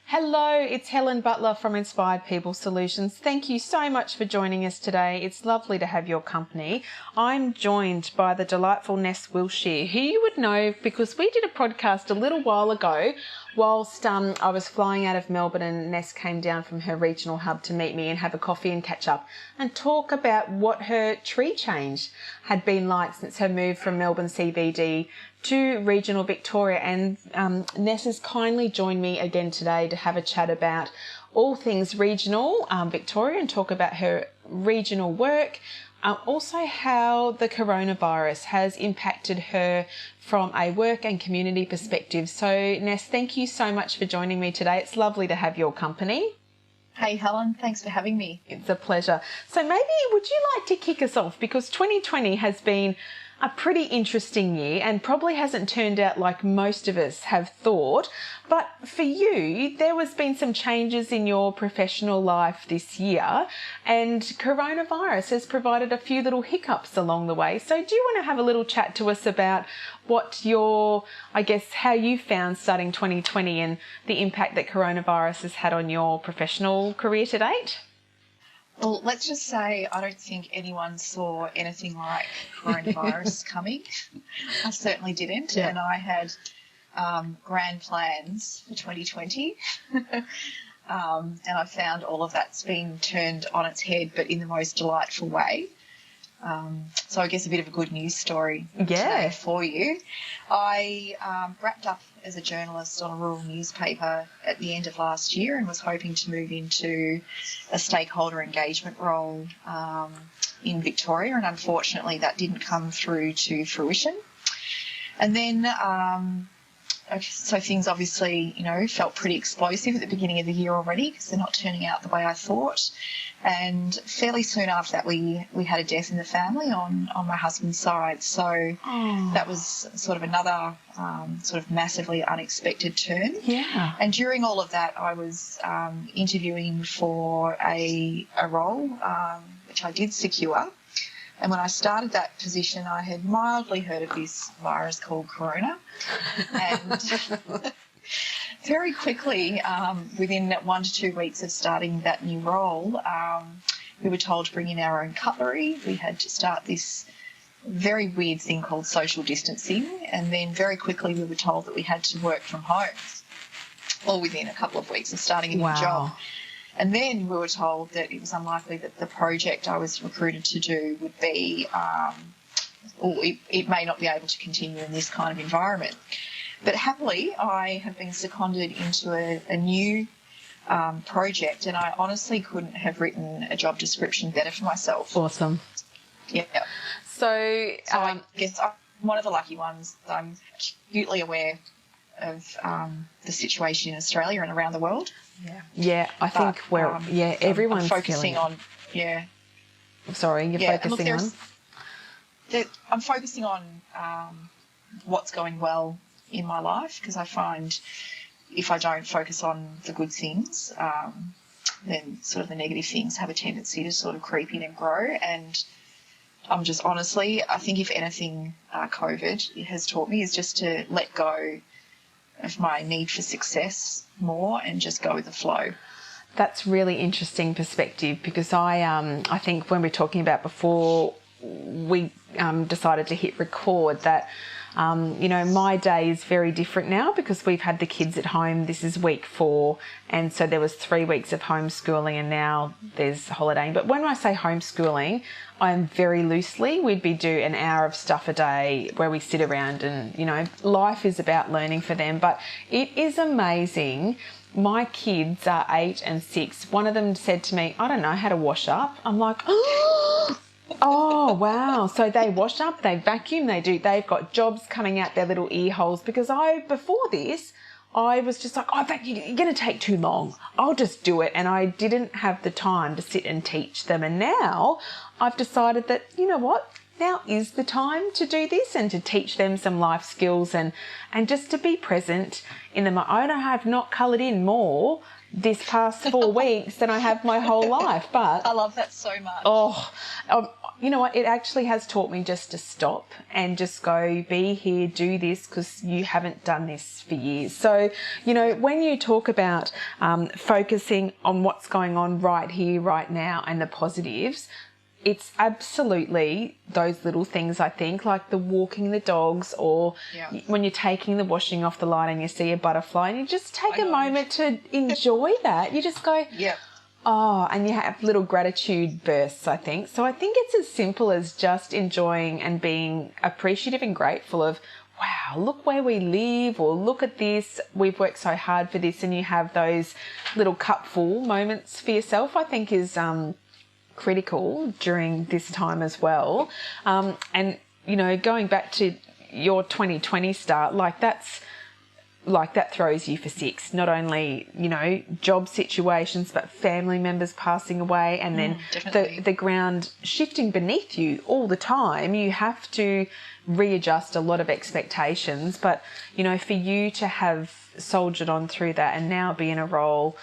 Hello, it's Helen Butler from Inspired People Solutions. Thank you so much for joining us today. It's lovely to have your company. I'm joined by the delightful Ness Wiltshire, who you would know because we did a podcast a little while ago whilst I was flying out of Melbourne, and Ness came down from her regional hub to meet me and have a coffee and catch up and talk about what her tree change had been like since her move from Melbourne CBD to regional Victoria. And Ness has kindly joined me again today to have a chat about all things regional Victoria and talk about her regional work. Also how the coronavirus has impacted her from a work and community perspective. So Ness, thank you so much for joining me today. It's lovely to have your company. Hey Helen, thanks for having me. It's a pleasure. So maybe would you like to kick us off, because 2020 has been a pretty interesting year and probably hasn't turned out like most of us have thought. But for you, there has been some changes in your professional life this year, and coronavirus has provided a few little hiccups along the way. So do you want to have a little chat to us about what how you found starting 2020 and the impact that coronavirus has had on your professional career to date? Well, let's just say I don't think anyone saw anything like coronavirus coming. I certainly didn't. Yeah. And I had grand plans for 2020. And I found all of that's been turned on its head, but in the most delightful way. So I guess a bit of a good news story today for you. I wrapped up as a journalist on a rural newspaper at the end of last year and was hoping to move into a stakeholder engagement role in Victoria, and unfortunately that didn't come through to fruition. And then so things obviously, felt pretty explosive at the beginning of the year already because they're not turning out the way I thought. And fairly soon after that, we had a death in the family on my husband's side. So that was sort of another sort of massively unexpected turn. Yeah. And during all of that, I was interviewing for a role, which I did secure. And when I started that position, I had mildly heard of this virus called corona. And very quickly, within 1 to 2 weeks of starting that new role, we were told to bring in our own cutlery. We had to start this very weird thing called social distancing. And then very quickly we were told that we had to work from home, all within a couple of weeks of starting a new job. And then we were told that it was unlikely that the project I was recruited to do would be, or it may not be able to continue in this kind of environment. But happily, I have been seconded into a new project, and I honestly couldn't have written a job description better for myself. Awesome. Yeah. So I guess I'm one of the lucky ones. I'm acutely aware of the situation in Australia and around the world. Yeah, I think everyone's focusing on. Sorry, you're focusing on. I'm focusing on what's going well in my life, because I find if I don't focus on the good things, then sort of the negative things have a tendency to sort of creep in and grow. And I'm just honestly, I think if anything, COVID has taught me is just to let go of my need for success more and just go with the flow. That's really interesting perspective, because I think when we're talking about before we decided to hit record that my day is very different now because we've had the kids at home. This is week 4, and so there was 3 weeks of homeschooling and now there's holidaying. But when I say homeschooling, I'm very loosely, we'd be do an hour of stuff a day where we sit around and, life is about learning for them. But it is amazing. My kids are 8 and 6. One of them said to me, I don't know how to wash up. I'm like, oh, wow. So they wash up, they vacuum, they've got jobs coming out their little ear holes, because before this, I was just like, you're going to take too long. I'll just do it. And I didn't have the time to sit and teach them. And now I've decided that, you know what? Now is the time to do this and to teach them some life skills and just to be present in them. I have not coloured in more this past 4 weeks than I have my whole life. But I love that so much. you know what, it actually has taught me just to stop and just go, be here, do this, because you haven't done this for years. So, you know, when you talk about focusing on what's going on right here, right now, and the positives, it's absolutely those little things, I think, like the walking the dogs, or when you're taking the washing off the line and you see a butterfly and you just take a moment to enjoy that. You just go, oh, and you have little gratitude bursts, I think. So I think it's as simple as just enjoying and being appreciative and grateful of, wow, look where we live, or look at this, we've worked so hard for this, and you have those little cupful moments for yourself, I think is critical during this time as well. And, you know, going back to your 2020 start, that throws you for six. Not only, you know, job situations, but family members passing away, and then the ground shifting beneath you all the time. You have to readjust a lot of expectations. But, you know, for you to have soldiered on through that and now be in a role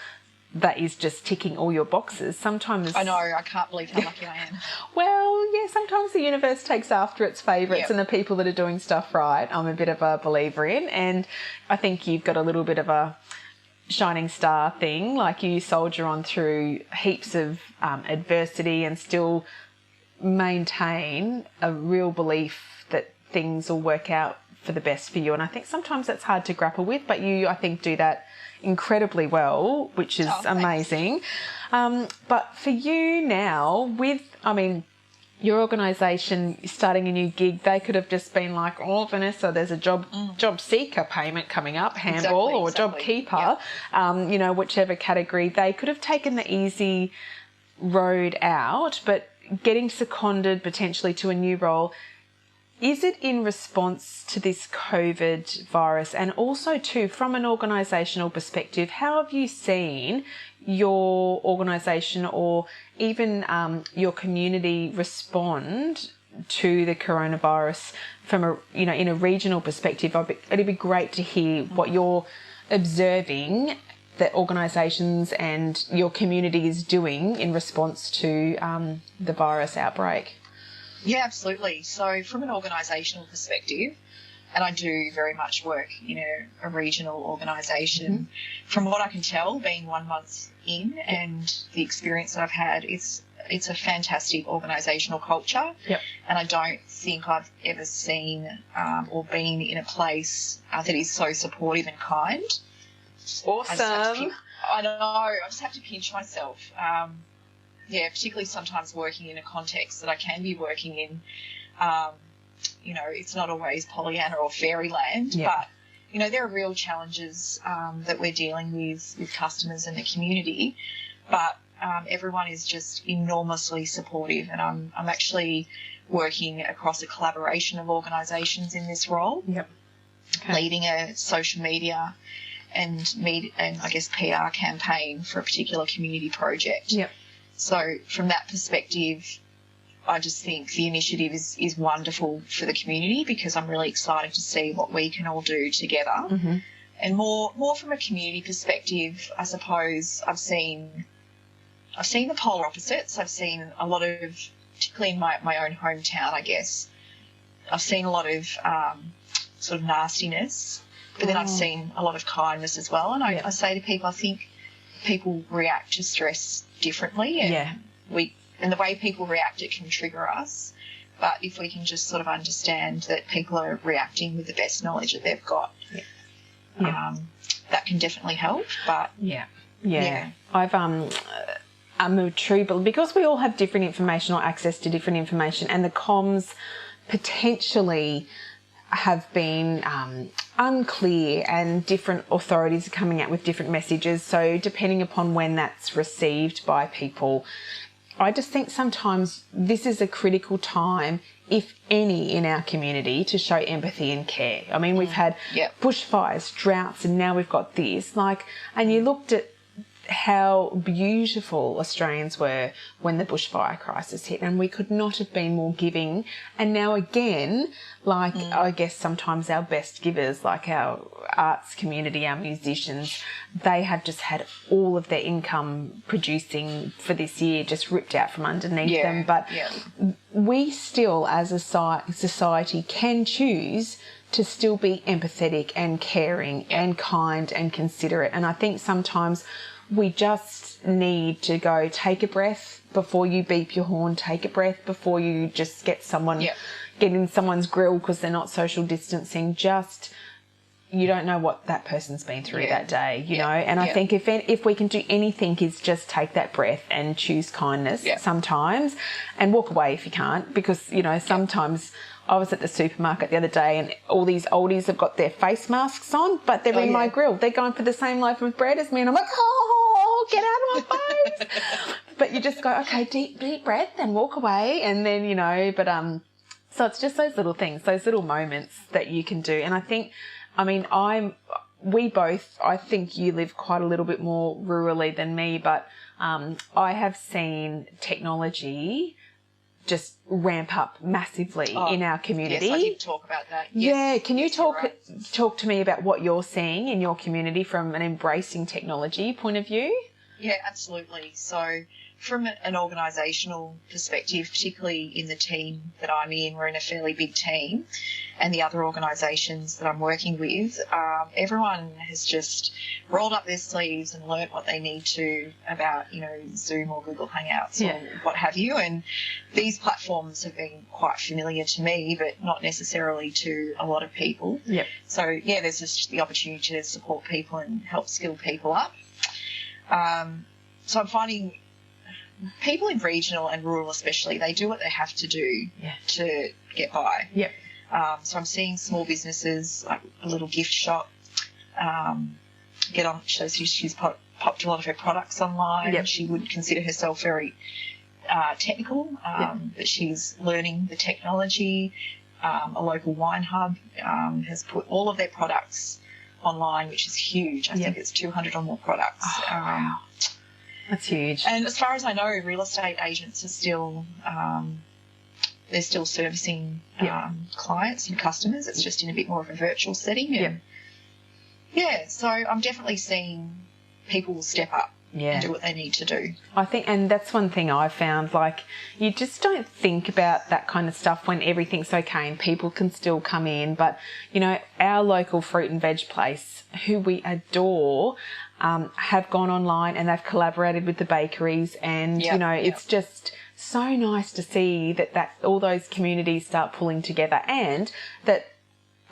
that is just ticking all your boxes, sometimes... I know, I can't believe how lucky I am. Well, yeah, sometimes the universe takes after its favourites and the people that are doing stuff right, I'm a bit of a believer in. And I think you've got a little bit of a shining star thing, like you soldier on through heaps of adversity and still maintain a real belief that things will work out for the best for you. And I think sometimes that's hard to grapple with, but you, I think, do that incredibly well, which is amazing. But for you now, with, I mean, your organisation starting a new gig, they could have just been like, oh, Vanessa, there's a job seeker payment coming up, handball, or job keeper, you know, whichever category. They could have taken the easy road out, but getting seconded potentially to a new role, is it in response to this COVID virus? And also too, from an organisational perspective, how have you seen your organisation or even your community respond to the coronavirus from a, you know, in a regional perspective? It'd be great to hear what you're observing that organisations and your community is doing in response to the virus outbreak. Yeah, absolutely. So from an organisational perspective, and I do very much work in a regional organisation, from what I can tell, being 1 month in and the experience that I've had, it's a fantastic organisational culture. And I don't think I've ever seen or been in a place that is so supportive and kind. Awesome. I know, I just have to pinch myself. Yeah, particularly sometimes working in a context that I can be working in. You know, it's not always Pollyanna or fairyland, but, you know, there are real challenges that we're dealing with customers and the community, but everyone is just enormously supportive, and I'm actually working across a collaboration of organisations in this role, leading a social media and I guess PR campaign for a particular community project. So from that perspective, I just think the initiative is wonderful for the community, because I'm really excited to see what we can all do together. And more from a community perspective, I suppose I've seen the polar opposites. I've seen a lot of, particularly in my own hometown, I guess, I've seen a lot of sort of nastiness, but then I've seen a lot of kindness as well. And I say to people, I think people react to stress differently, and and the way people react, it can trigger us. But if we can just sort of understand that people are reacting with the best knowledge that they've got, that can definitely help. But I'm a true believer, because we all have different information or access to different information, and the comms potentially have been unclear, and different authorities are coming out with different messages. So depending upon when that's received by people, I just think sometimes this is a critical time, if any, in our community to show empathy and care. I mean, we've had bushfires, droughts, and now we've got this. And you looked at how beautiful Australians were when the bushfire crisis hit, and we could not have been more giving. And now again, like I guess sometimes our best givers, like our arts community, our musicians, they have just had all of their income producing for this year just ripped out from underneath them. But we still, as a society, can choose to still be empathetic and caring and kind and considerate. And I think sometimes we just need to go, take a breath before you beep your horn, take a breath before you just get in someone's grill because they're not social distancing. Just, you don't know what that person's been through that day, you know. And I think if we can do anything is just take that breath and choose kindness sometimes, and walk away if you can't, because, you know, sometimes I was at the supermarket the other day and all these oldies have got their face masks on, but they're in my grill. They're going for the same loaf of bread as me, and I'm like, oh, get out of my face. But you just go, okay, deep breath and walk away, and then, you know, but so it's just those little things, those little moments that you can do. And I think, I mean, I think you live quite a little bit more rurally than me, but I have seen technology just ramp up massively in our community. Yes, I did talk about that. Yes, can you talk to me about what you're seeing in your community from an embracing technology point of view? Yeah, absolutely. So from an organisational perspective, particularly in the team that I'm in, we're in a fairly big team, and the other organisations that I'm working with, everyone has just rolled up their sleeves and learnt what they need to about, you know, Zoom or Google Hangouts or what have you. And these platforms have been quite familiar to me, but not necessarily to a lot of people. Yep. So, yeah, there's just the opportunity to support people and help skill people up. So I'm finding people in regional and rural especially, they do what they have to do to get by. Yep. So I'm seeing small businesses, like a little gift shop, get on. She's popped a lot of her products online. Yep. She would consider herself very technical, but she's learning the technology. A local wine hub has put all of their products online, which is huge. I think it's 200 or more products. Oh, wow. That's huge. And as far as I know, real estate agents are still they're still servicing clients and customers. It's just in a bit more of a virtual setting. And so I'm definitely seeing people step up and do what they need to do. I think, and that's one thing I found, like, you just don't think about that kind of stuff when everything's okay and people can still come in. But, you know, our local fruit and veg place, who we adore, have gone online and they've collaborated with the bakeries, and, you know, it's just so nice to see that all those communities start pulling together, and that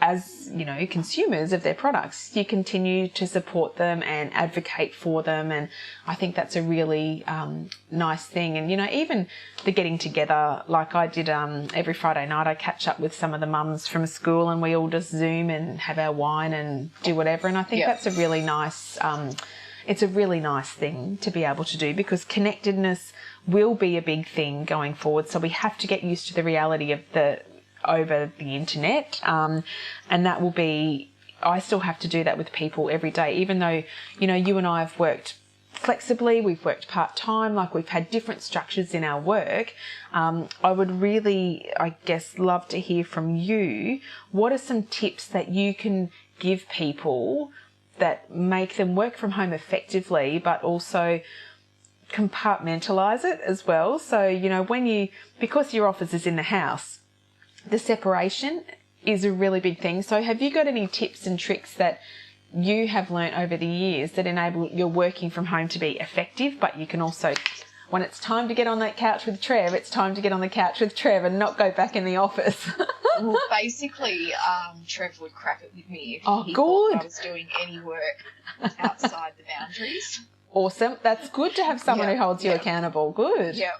as, you know, consumers of their products, you continue to support them and advocate for them. And I think that's a really nice thing. And, you know, even the getting together, like I did every Friday night, I catch up with some of the mums from school and we all just Zoom and have our wine and do whatever. And I think that's a really nice, it's a really nice thing to be able to do, because connectedness will be a big thing going forward. So we have to get used to the reality of over the internet, and that will be, I still have to do that with people every day, even though, you know, you and I have worked flexibly, we've worked part-time, like we've had different structures in our work. I would really, I guess, love to hear from you. What are some tips that you can give people that make them work from home effectively, but also compartmentalise it as well? So, you know, because your office is in the house, the separation is a really big thing. So have you got any tips and tricks that you have learnt over the years that enable your working from home to be effective, but you can also, when it's time to get on that couch with Trev, it's time to get on the couch with Trev and not go back in the office? Well, basically, Trev would crap it with me if he good. thought I was doing any work outside the boundaries. Awesome. That's good to have someone who holds you accountable. Good. Yeah.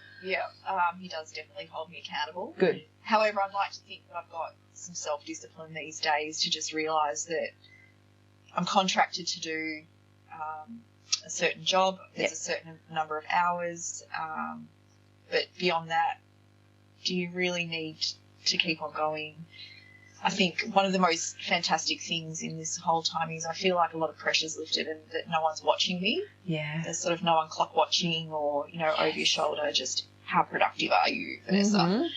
He does definitely hold me accountable. Good. However, I'd like to think that I've got some self-discipline these days to just realise that I'm contracted to do a certain job. There's a certain number of hours. But beyond that, do you really need to keep on going? I think one of the most fantastic things in this whole time is I feel like a lot of pressure's lifted and that no one's watching me. Yeah. There's sort of no one clock watching or, over your shoulder, just how productive are you, Vanessa? Mm-hmm.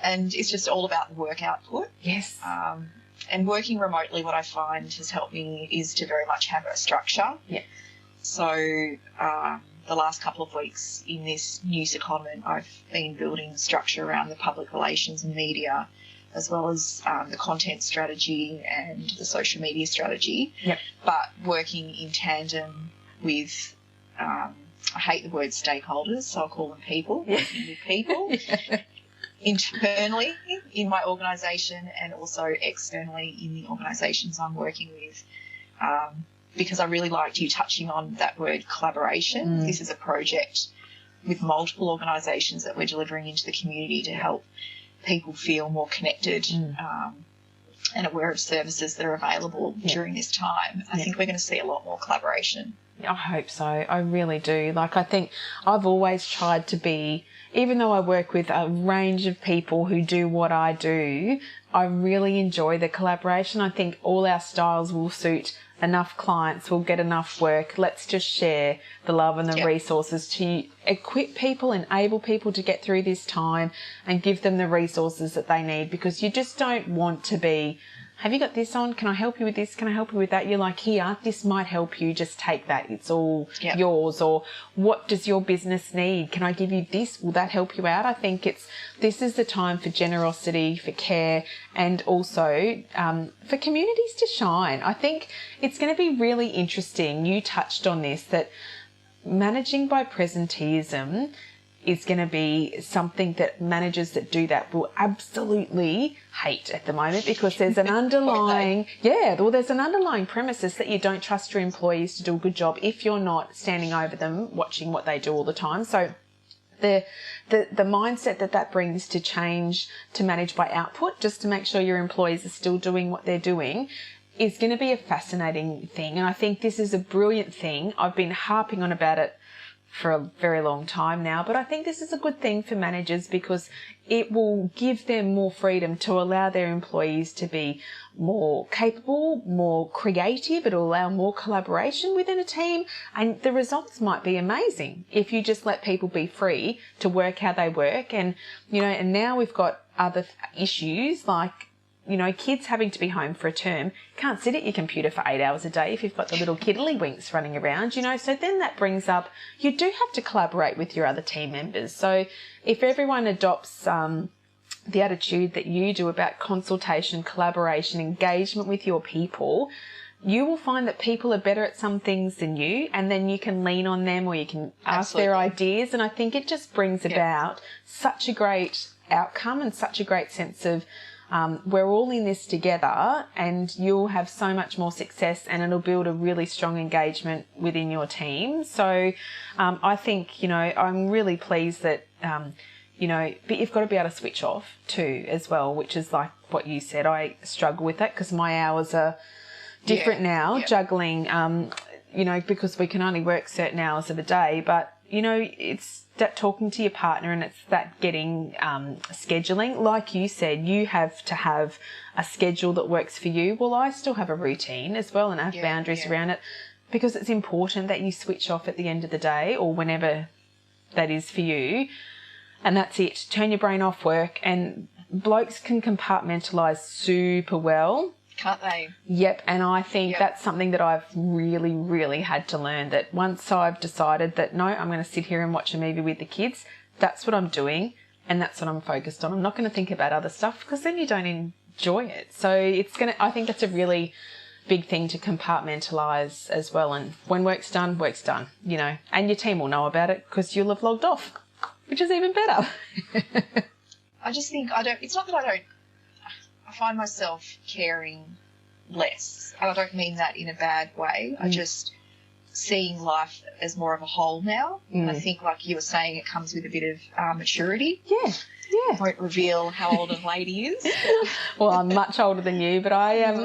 And it's just all about the work output. Yes. And working remotely, what I find has helped me is to very much have a structure. Yeah. So the last couple of weeks in this new secondment, I've been building structure around the public relations and media, as well as the content strategy and the social media strategy. Yep. But working in tandem with, I hate the word stakeholders, so I'll call them people, working with people. Yeah. Internally in my organisation and also externally in the organisations I'm working with, because I really liked you touching on that word collaboration. This is a project with multiple organisations that we're delivering into the community to help people feel more connected and aware of services that are available during this time. I think we're going to see a lot more collaboration. I hope so. I really do. I think I've always tried to be, even though I work with a range of people who do what I do, I really enjoy the collaboration. I think all our styles will suit enough clients, we'll get enough work. Let's just share the love and the resources to equip people, enable people to get through this time and give them the resources that they need, because you just don't want to be, have you got this on? Can I help you with this? Can I help you with that? You're like, here, this might help you. Just take that. It's all yours. Or what does your business need? Can I give you this? Will that help you out? I think this is the time for generosity, for care, and also for communities to shine. I think it's going to be really interesting. You touched on this, that managing by presenteeism is going to be something that managers that do that will absolutely hate at the moment, because there's an underlying, there's an underlying premises that you don't trust your employees to do a good job if you're not standing over them, watching what they do all the time. So the mindset that brings to change, to manage by output, just to make sure your employees are still doing what they're doing, is going to be a fascinating thing. And I think this is a brilliant thing. I've been harping on about it for a very long time now, but I think this is a good thing for managers, because it will give them more freedom to allow their employees to be more capable, more creative. It'll allow more collaboration within a team, and the results might be amazing if you just let people be free to work how they work. And and now we've got other issues like, kids having to be home for a term. Can't sit at your computer for 8 hours a day if you've got the little kiddlywinks running around, So then that brings up, you do have to collaborate with your other team members. So if everyone adopts the attitude that you do about consultation, collaboration, engagement with your people, you will find that people are better at some things than you, and then you can lean on them or you can ask their ideas. And I think it just brings about such a great outcome and such a great sense of, we're all in this together, and you'll have so much more success, and it'll build a really strong engagement within your team. So I think, I'm really pleased that, but you've got to be able to switch off too as well, which is like what you said. I struggle with that because my hours are different now, juggling, because we can only work certain hours of a day. But, it's that talking to your partner, and it's that getting scheduling. Like you said, you have to have a schedule that works for you. Well, I still have a routine as well, and I have boundaries around it, because it's important that you switch off at the end of the day or whenever that is for you. And that's it. Turn your brain off work. And blokes can compartmentalise super well. Can't they? Yep, and I think that's something that I've really, really had to learn, that once I've decided that, no, I'm going to sit here and watch a movie with the kids, that's what I'm doing and that's what I'm focused on. I'm not going to think about other stuff, because then you don't enjoy it. So I think that's a really big thing to compartmentalise as well. And when work's done, and your team will know about it because you'll have logged off, which is even better. I just think it's not that I find myself caring less. And I don't mean that in a bad way. I just seeing life as more of a whole now. And I think, like you were saying, it comes with a bit of maturity. Yeah. I won't reveal how old a lady is. Well, I'm much older than you, but I am,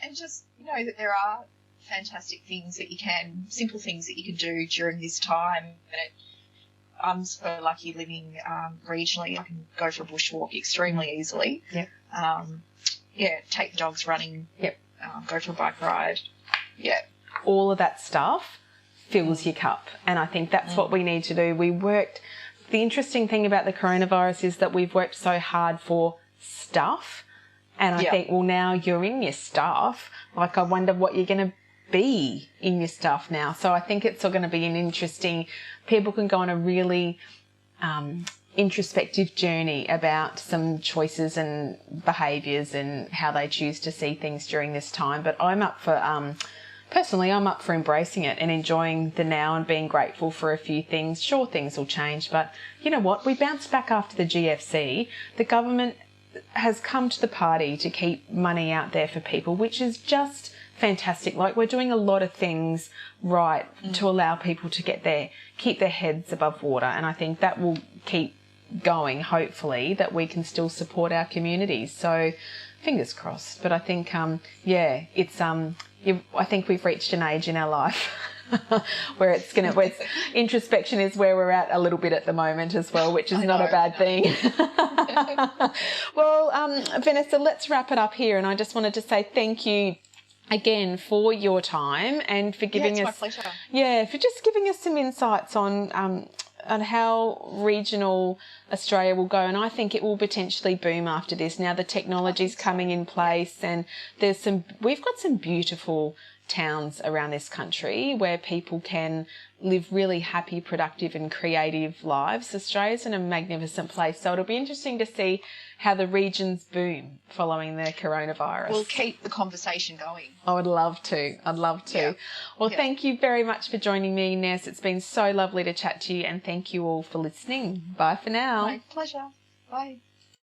and just, that there are fantastic things that simple things that you can do during this time. And I'm so lucky living regionally. I can go for a bushwalk extremely easily. Yep. Take the dogs running. Yep. Go for a bike ride. Yeah. All of that stuff fills your cup. And I think that's what we need to do. The interesting thing about the coronavirus is that we've worked so hard for stuff. And I think, well, now you're in your stuff. Like, I wonder what you're going to be in your stuff now. So I think it's all going to be an interesting, people can go on a really introspective journey about some choices and behaviours and how they choose to see things during this time. But I'm up for, personally, I'm up for embracing it and enjoying the now and being grateful for a few things. Sure, things will change, but you know what? We bounced back after the GFC. The government has come to the party to keep money out there for people, which is just fantastic. Like, we're doing a lot of things right to allow people to keep their heads above water, and I think that will keep going, hopefully, that we can still support our communities. So fingers crossed. But I think it's I think we've reached an age in our life where introspection is where we're at a little bit at the moment as well, which is not a bad thing. Well, Vanessa, let's wrap it up here, and I just wanted to say thank you again for your time and for giving us, my pleasure. For just giving us some insights on how regional Australia will go. And I think it will potentially boom after this. Now the technology's coming in place, and we've got some beautiful towns around this country where people can live really happy, productive and creative lives. Australia's in a magnificent place. So it'll be interesting to see how the regions boom following the coronavirus. We'll keep the conversation going. I would love to. I'd love to. Yeah. Well, thank you very much for joining me, Ness. It's been so lovely to chat to you, and thank you all for listening. Bye for now. My pleasure. Bye.